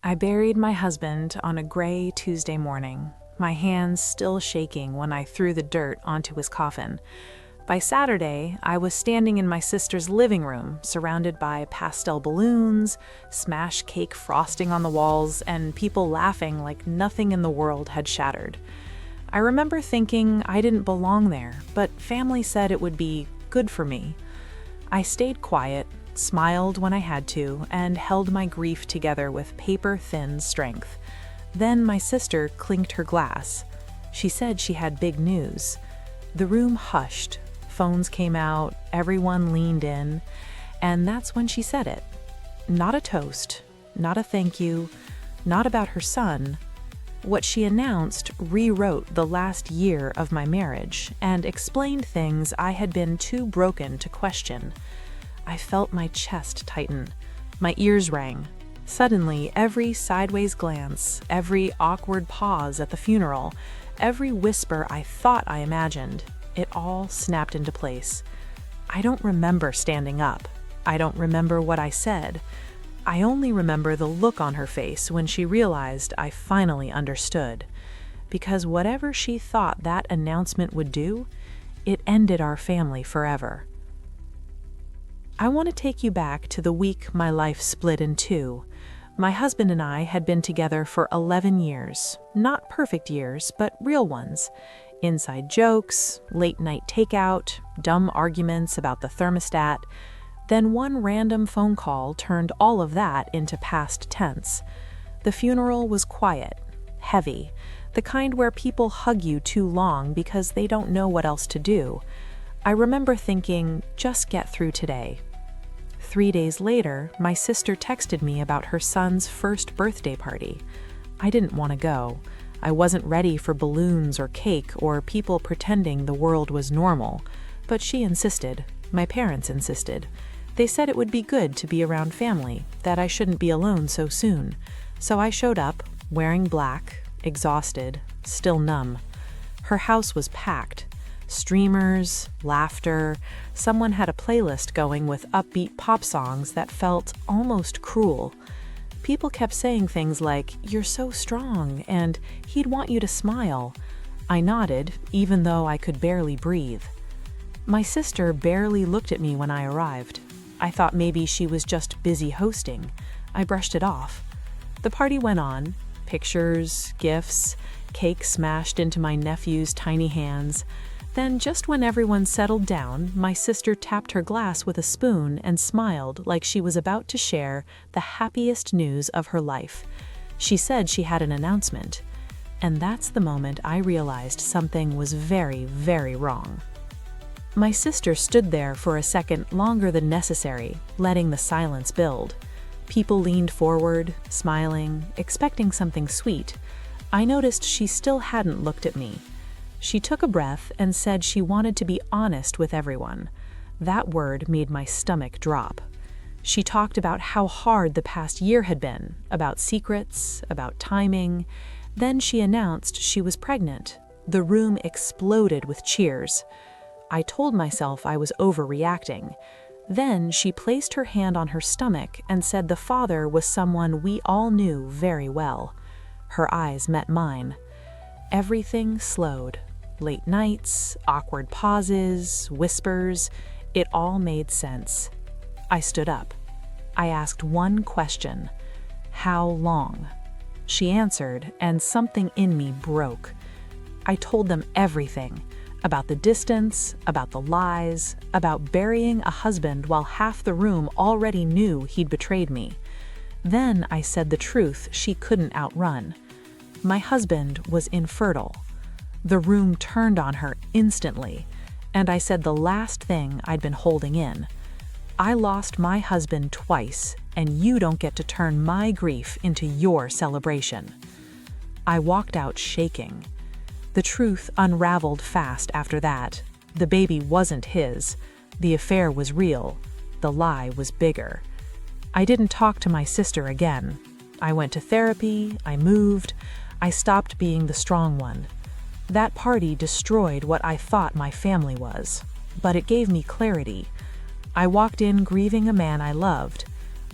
I buried my husband on a gray Tuesday morning, my hands still shaking when I threw the dirt onto his coffin. By Saturday, I was standing in my sister's living room, surrounded by pastel balloons, smash cake frosting on the walls, and people laughing like nothing in the world had shattered. I remember thinking I didn't belong there, but family said it would be good for me. I stayed quiet, smiled when I had to, and held my grief together with paper-thin strength. Then my sister clinked her glass. She said she had big news. The room hushed. Phones came out, everyone leaned in, and that's when she said it. Not a toast, not a thank you, not about her son. What she announced rewrote the last year of my marriage and explained things I had been too broken to question. I felt my chest tighten. My ears rang. Suddenly, every sideways glance, every awkward pause at the funeral, every whisper I thought I imagined, it all snapped into place. I don't remember standing up. I don't remember what I said. I only remember the look on her face when she realized I finally understood. Because whatever she thought that announcement would do, it ended our family forever. I want to take you back to the week my life split in two. My husband and I had been together for 11 years. Not perfect years, but real ones. Inside jokes, late-night takeout, dumb arguments about the thermostat. Then one random phone call turned all of that into past tense. The funeral was quiet, heavy, the kind where people hug you too long because they don't know what else to do. I remember thinking, just get through today. 3 days later, my sister texted me about her son's first birthday party. I didn't want to go. I wasn't ready for balloons or cake or people pretending the world was normal. But she insisted. My parents insisted. They said it would be good to be around family, that I shouldn't be alone so soon. So I showed up, wearing black, exhausted, still numb. Her house was packed. Streamers, laughter. Someone had a playlist going with upbeat pop songs that felt almost cruel. People kept saying things like, "You're so strong," and "He'd want you to smile." I nodded, even though I could barely breathe. My sister barely looked at me when I arrived. I thought maybe she was just busy hosting. I brushed it off. The party went on. Pictures, gifts, cake smashed into my nephew's tiny hands. Then, just when everyone settled down, my sister tapped her glass with a spoon and smiled like she was about to share the happiest news of her life. She said she had an announcement. And that's the moment I realized something was very, very wrong. My sister stood there for a second longer than necessary, letting the silence build. People leaned forward, smiling, expecting something sweet. I noticed she still hadn't looked at me. She took a breath and said she wanted to be honest with everyone. That word made my stomach drop. She talked about how hard the past year had been, about secrets, about timing. Then she announced she was pregnant. The room exploded with cheers. I told myself I was overreacting. Then she placed her hand on her stomach and said the father was someone we all knew very well. Her eyes met mine. Everything slowed. Late nights, awkward pauses, whispers, it all made sense. I stood up. I asked one question. How long? She answered, and something in me broke. I told them everything. About the distance, about the lies, about burying a husband while half the room already knew he'd betrayed me. Then I said the truth she couldn't outrun. My husband was infertile. The room turned on her instantly, and I said the last thing I'd been holding in. I lost my husband twice, and you don't get to turn my grief into your celebration. I walked out shaking. The truth unraveled fast after that. The baby wasn't his. The affair was real. The lie was bigger. I didn't talk to my sister again. I went to therapy, I moved, I stopped being the strong one. That party destroyed what I thought my family was, but it gave me clarity. I walked in grieving a man I loved.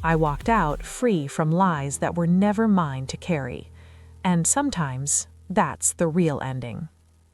I walked out free from lies that were never mine to carry. And sometimes that's the real ending.